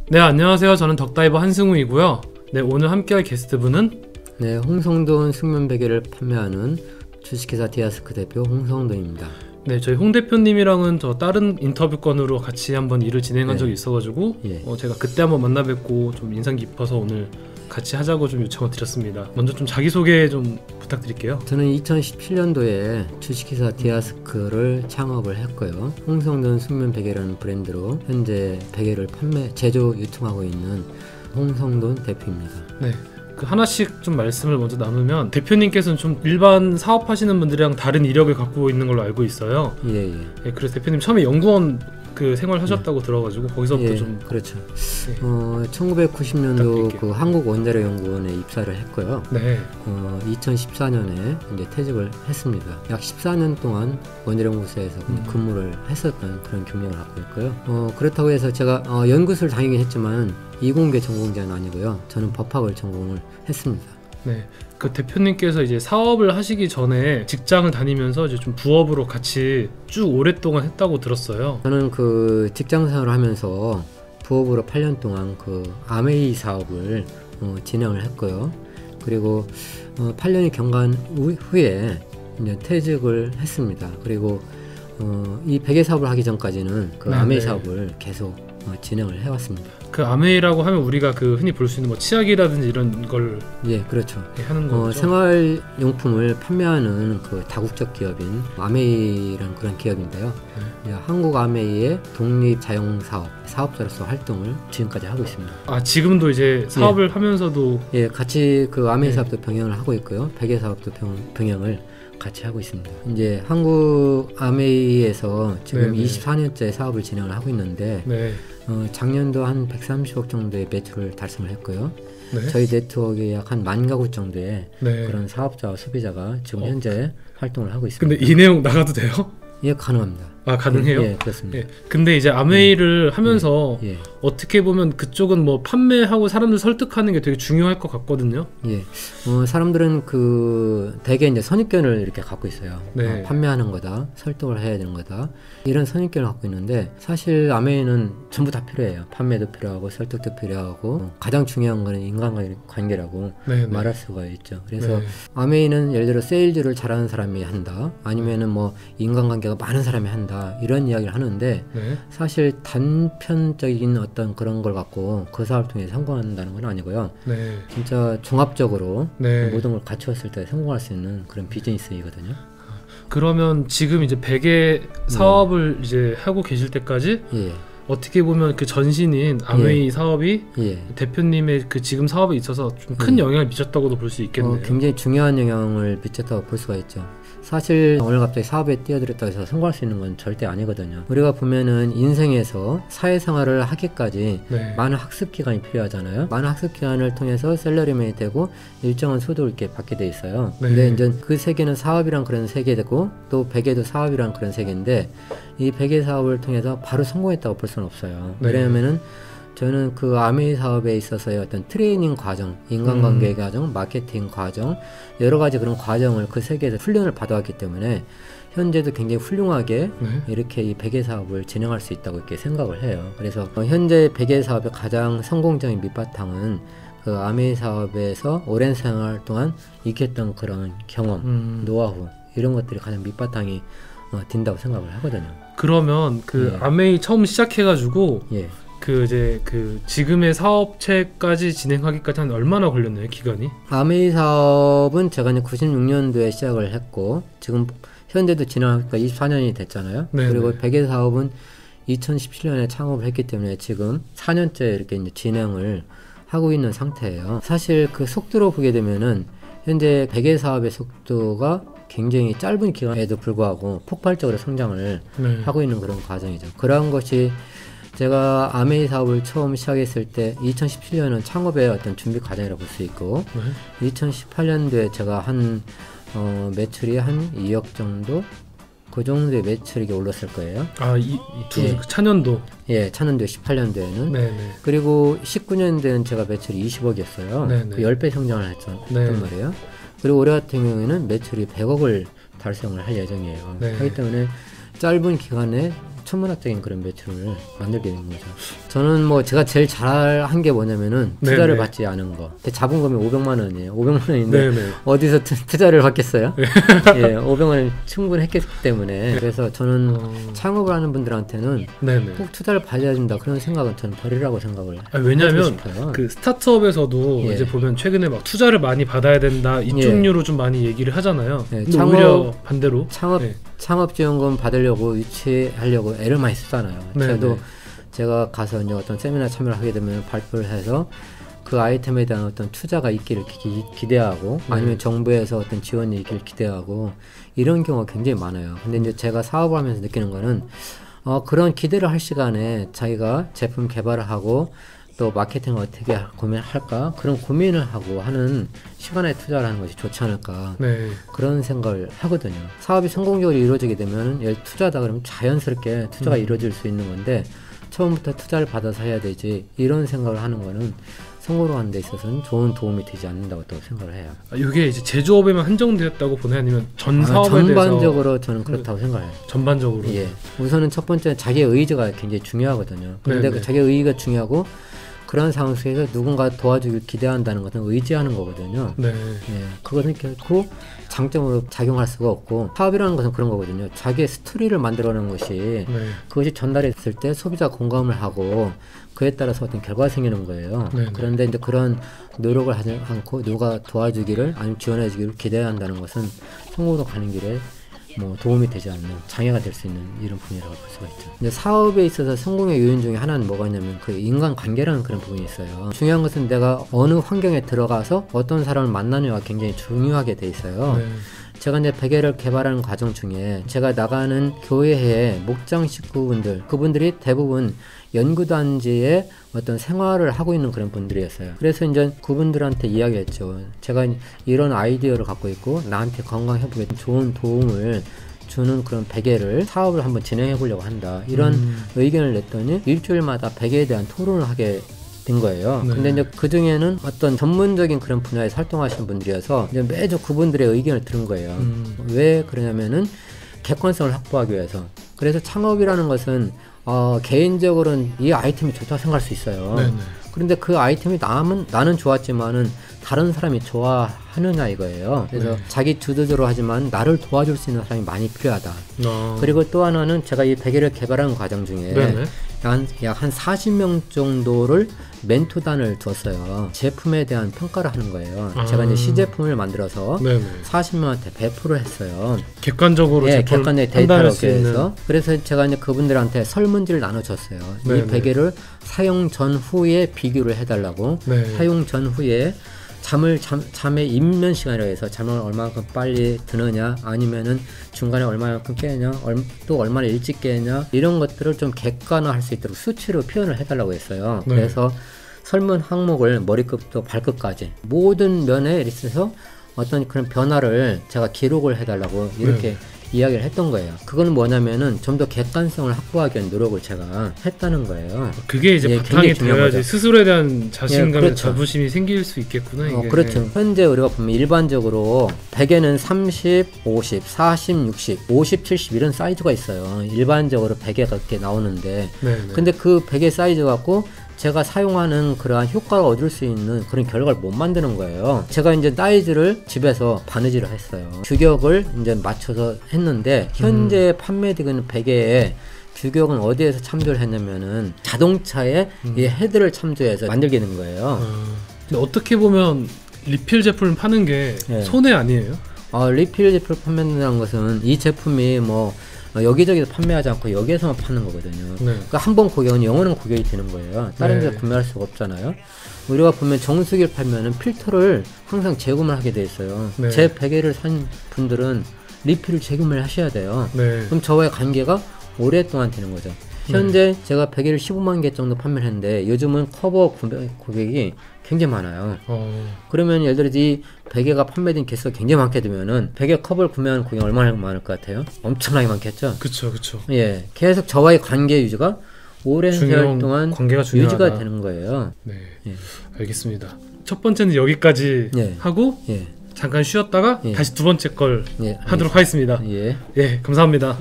네, 안녕하세요. 저는 덕다이버 한승우이고요. 네, 오늘 함께할 게스트분은 네, 홍성돈 숙면 베개를 판매하는 주식회사 디아스크 대표 홍성돈입니다. 네, 저희 홍 대표님이랑은 저 다른 인터뷰 건으로 같이 한번 일을 진행한 적이 있어가지고 제가 그때 한번 만나 뵙고 좀 인상 깊어서 오늘 같이 하자고 좀 요청을 드렸습니다. 먼저 좀 자기소개 좀 부탁드릴게요. 저는 2017년도에 주식회사 디아스크를 창업을 했고요. 홍성돈 숙면 베개라는 브랜드로 현재 베개를 제조, 유통하고 있는 홍성돈 대표입니다. 네. 그 하나씩 좀 말씀을 먼저 나누면 대표님께서는 좀 일반 사업하시는 분들이랑 다른 이력을 갖고 있는 걸로 알고 있어요. 예. 그래서 대표님 처음에 연구원 그 생활하셨다고 들어가지고 거기서부터 좀 그렇죠. 1990년도 그 한국원자력연구원에 입사를 했고요. 네. 2014년에 이제 퇴직을 했습니다. 약 14년 동안 원자력연구소에서 근무를 했었던 그런 경력을 갖고 있고요. 그렇다고 해서 제가 연구소를 다니긴 했지만 이공계 전공자는 아니고요. 저는 법학을 전공을 했습니다. 네. 그 대표님께서 이제 사업을 하시기 전에 직장을 다니면서 이제 좀 부업으로 같이 쭉 오랫동안 했다고 들었어요. 저는 그 직장 생활을 하면서 부업으로 8년 동안 그 아메이 사업을 진행을 했고요. 그리고 8년이 경과한 후에 이제 퇴직을 했습니다. 그리고 이 베개 사업을 하기 전까지는 그 아메이 사업을 계속 진행을 해왔습니다. 그 아메이라고 하면 우리가 그 흔히 볼 수 있는 뭐 치약이라든지 이런 걸 그렇죠. 하는 거죠. 생활용품을 판매하는 그 다국적 기업인 아메이라는 그런 기업인데요. 한국 아메이의 독립 자영 사업자로서 활동을 지금까지 하고 있습니다. 아, 지금도 이제 사업을 하면서도 같이 그 아메이 사업도 병행을 하고 있고요. 베개 사업도 병행을 같이 하고 있습니다. 이제 한국 아메이에서 지금 24년째 사업을 진행을 하고 있는데 작년도 한 130억 정도의 매출을 달성을 했고요. 저희 네트워크에 약 한 10,000가구 정도의 그런 사업자와 소비자가 지금 현재 활동을 하고 있습니다. 근데 이 내용 나가도 돼요? 예, 가능합니다. 아, 가능해요? 그렇습니다. 근데 이제 아메이를 하면서 어떻게 보면 그쪽은 뭐 판매하고 사람들 설득하는 게 되게 중요할 것 같거든요. 사람들은 그 대개 이제 선입견을 이렇게 갖고 있어요. 판매하는 거다, 설득을 해야 되는 거다, 이런 선입견을 갖고 있는데 사실 전부 다 필요해요. 판매도 필요하고 설득도 필요하고 가장 중요한 거는 인간관계라고 말할 수가 있죠. 그래서 아메이는 예를 들어 세일즈를 잘하는 사람이 한다, 아니면은 뭐 인간관계가 많은 사람이 한다, 이런 이야기를 하는데 사실 단편적인 어떤 그런 걸 갖고 그 사업을 통해 성공한다는 건 아니고요. 진짜 종합적으로 모든 걸 갖추었을 때 성공할 수 있는 그런 비즈니스이거든요. 그러면 지금 이제 베개 사업을 이제 하고 계실 때까지 어떻게 보면 그 전신인 아메이 사업이 대표님의 그 지금 사업에 있어서 좀 큰 영향을 미쳤다고도 볼 수 있겠네요. 굉장히 중요한 영향을 미쳤다고 볼 수가 있죠. 사실 오늘 갑자기 사업에 뛰어들었다고 해서 성공할 수 있는 건 절대 아니거든요. 우리가 보면은 인생에서 사회생활을 하기까지 많은 학습 기간이 필요하잖아요. 많은 학습 기간을 통해서 셀러리맨이 되고 일정한 소득을 이렇게 받게 돼 있어요. 근데 이제 그 세계는 사업이란 그런 세계되고 또 베개도 사업이란 그런 세계인데 이 베개 사업을 통해서 바로 성공했다고 볼 수는 없어요. 왜냐하면은 저는 그 아메이 사업에 있어서의 어떤 트레이닝 과정, 인간관계 과정, 마케팅 과정, 여러 가지 그런 과정을 그 세계에서 훈련을 받아왔기 때문에 현재도 굉장히 훌륭하게 이렇게 이 베개 사업을 진행할 수 있다고 이렇게 생각을 해요. 그래서 현재 베개 사업의 가장 성공적인 밑바탕은 그 아메이 사업에서 오랜 생활 동안 익혔던 그런 경험, 노하우, 이런 것들이 가장 밑바탕이 된다고 생각을 하거든요. 그러면 그 아메이 처음 시작해가지고 그 이제 그 지금의 사업체까지 진행하기까지 한 얼마나 걸렸나요, 기간이? 아메이 사업은 제가 이제 96년도에 시작을 했고 지금 현재도 진행하니까 24년이 됐잖아요. 그리고 베개 사업은 2017년에 창업을 했기 때문에 지금 4년째 이렇게 이제 진행을 하고 있는 상태예요. 사실 그 속도로 보게 되면은 현재 베개 사업의 속도가 굉장히 짧은 기간에도 불구하고 폭발적으로 성장을 하고 있는 그런 과정이죠. 그러한 것이 제가 아메이 사업을 처음 시작했을 때 2017년은 창업의 어떤 준비 과정이라고 볼 수 있고 2018년도에 제가 매출이 한 2억 정도? 그 정도의 매출이 올랐을 거예요. 차년도? 차년도 18년도에는. 그리고 19년도에는 제가 매출이 20억이었어요. 그 10배 성장을 했단 말이에요. 그리고 올해 같은 경우에는 매출이 100억을 달성을 할 예정이에요. 그렇기 때문에 짧은 기간에 천문학적인 그런 매출을 만들게 된 거죠. 저는 뭐 제가 제일 잘한 게 뭐냐면은 투자를 네네. 받지 않은 거. 자본금이 500만 원이에요. 500만 원인데 네네. 어디서 투자를 받겠어요? 예, 500만 원이 충분했기 때문에. 그래서 저는 창업을 하는 분들한테는 네네. 꼭 투자를 받아야 된다 그런 생각은 저는 버리라고 생각을 해요. 왜냐하면 그 스타트업에서도 예. 이제 보면 최근에 막 투자를 많이 받아야 된다 이쪽류로 예. 좀 많이 얘기를 하잖아요. 예, 근데 오히려 반대로 창업지원금 받으려고 유치하려고 애를 많이 쓰잖아요. 저도 제가 가서 이제 어떤 세미나 참여를 하게 되면 발표를 해서 그 아이템에 대한 어떤 투자가 있기를 기대하고 아니면 정부에서 어떤 지원이 있기를 기대하고 이런 경우가 굉장히 많아요. 근데 이제 제가 사업을 하면서 느끼는 거는 그런 기대를 할 시간에 자기가 제품 개발을 하고 또 마케팅을 어떻게 고민할까 그런 고민을 하고 하는 시간에 투자를 하는 것이 좋지 않을까 네. 그런 생각을 하거든요. 사업이 성공적으로 이루어지게 되면 투자다 그러면 자연스럽게 투자가 이루어질 수 있는 건데 처음부터 투자를 받아서 해야 되지 이런 생각을 하는 거는 성공을 하는 데 있어서는 좋은 도움이 되지 않는다고 또 생각을 해요. 이게 이제 제조업에만 한정되었다고 보나요? 아니면 전 사업에 대해서? 전반적으로 저는 그렇다고 생각해요. 전반적으로? 예. 우선은 첫 번째 자기의 의지가 굉장히 중요하거든요. 그런데 그 자기의 의지가 중요하고 그런 상황 속에서 누군가 도와주길 기대한다는 것은 의지하는 거거든요. 네. 예, 그것은 결코 장점으로 작용할 수가 없고 사업이라는 것은 그런 거거든요. 자기의 스토리를 만들어내는 것이 네. 그것이 전달했을 때 소비자 공감을 하고 그에 따라서 어떤 결과가 생기는 거예요. 네. 그런데 이제 그런 노력을 하지 않고 누가 도와주기를 아니면 지원해주기를 기대해야 한다는 것은 성공으로 가는 길에 뭐 도움이 되지 않는 장애가 될 수 있는 이런 부분이라고 볼 수가 있죠. 이제 사업에 있어서 성공의 요인 중에 하나는 뭐가 있냐면 그 인간관계라는 그런 부분이 있어요. 중요한 것은 내가 어느 환경에 들어가서 어떤 사람을 만나느냐가 굉장히 중요하게 돼 있어요. 네. 제가 이제 베개를 개발하는 과정 중에 제가 나가는 교회의 목장 식구분들 그분들이 대부분 연구단지에 어떤 생활을 하고 있는 그런 분들이었어요. 그래서 이제 그분들한테 이야기했죠. 제가 이런 아이디어를 갖고 있고 나한테 건강 회복에 좋은 도움을 주는 그런 베개를 사업을 한번 진행해 보려고 한다. 이런 의견을 냈더니 일주일마다 베개에 대한 토론을 하게 된 거예요. 네. 근데 이제 그 중에는 어떤 전문적인 그런 분야에서 활동하시는 분들이어서 이제 매주 그분들의 의견을 들은 거예요. 왜 그러냐면은 객관성을 확보하기 위해서. 그래서 창업이라는 것은 개인적으로는 이 아이템이 좋다고 생각할 수 있어요. 네네. 그런데 그 아이템이 나는 좋았지만은 다른 사람이 좋아하느냐 이거예요. 그래서 네. 자기 주도적으로 하지만 나를 도와줄 수 있는 사람이 많이 필요하다. 그리고 또 하나는 제가 이 베개를 개발하는 과정 중에 약 한 40명 정도를 멘토단을 줬어요. 제품에 대한 평가를 하는 거예요. 제가 이제 시제품을 만들어서 네네. 40명한테 배포를 했어요. 객관적으로 예, 객관적인 데이터를 해서. 그래서 제가 이제 그분들한테 설문지를 나눠줬어요. 네네. 이 베개를 사용 전후에 비교를 해달라고. 네. 사용 전후에 잠에 입는 시간이라고 해서 잠을 얼마만큼 빨리 드느냐 아니면은 중간에 얼마만큼 깨냐 또 얼마나 일찍 깨냐 이런 것들을 좀 객관화할 수 있도록 수치로 표현을 해달라고 했어요. 네. 그래서 설문 항목을 머리끝부터 발끝까지 모든 면에 있어서 어떤 그런 변화를 제가 기록을 해달라고 이렇게 네. 이야기를 했던 거예요. 그건 뭐냐면은 좀 더 객관성을 확보하기 위한 노력을 제가 했다는 거예요. 그게 이제 바탕이 되어야지 스스로에 대한 자신감과 그렇죠. 자부심이 생길 수 있겠구나. 이게. 그렇죠. 네. 현재 우리가 보면 일반적으로 베개는 30, 50, 40, 60, 50, 70 이런 사이즈가 있어요. 일반적으로 베개가 이렇게 나오는데 네네. 근데 그 베개 사이즈 갖고 제가 사용하는 그러한 효과를 얻을 수 있는 그런 결과를 못 만드는 거예요. 제가 이제 사이즈를 집에서 바느질을 했어요. 규격을 이제 맞춰서 했는데 현재 판매되고 있는 베개에 규격은 어디에서 참조를 했냐면은 자동차의 이 헤드를 참조해서 만들게 된 거예요. 근데 어떻게 보면 리필 제품을 파는 게 네. 손해 아니에요? 리필 제품을 판매한다는 것은 이 제품이 뭐 여기저기서 판매하지 않고 여기에서만 파는 거거든요. 네. 그러니까 한 번 고객은 영원한 고객이 되는 거예요. 다른 네. 데서 구매할 수가 없잖아요. 우리가 보면 정수기를 팔면은 필터를 항상 재구매를 하게 돼 있어요. 네. 제 베개를 산 분들은 리필을 재구매를 하셔야 돼요. 네. 그럼 저와의 관계가 오랫동안 되는 거죠. 현재 제가 베개를 15만 개 정도 판매를 했는데 요즘은 커버 구매 고객이 굉장히 많아요. 그러면 예를 들어 이 베개가 판매된 개수가 굉장히 많게 되면은 베개 커버를 구매하는 고객이 얼마나 많을 것 같아요? 엄청나게 많겠죠? 그쵸. 예, 계속 저와의 관계 유지가 오랜 세월 동안 관계가 유지가 되는 거예요. 네, 예. 알겠습니다. 첫 번째는 여기까지 예. 하고 잠깐 쉬었다가 다시 두 번째 걸 하도록 하겠습니다. 예, 감사합니다.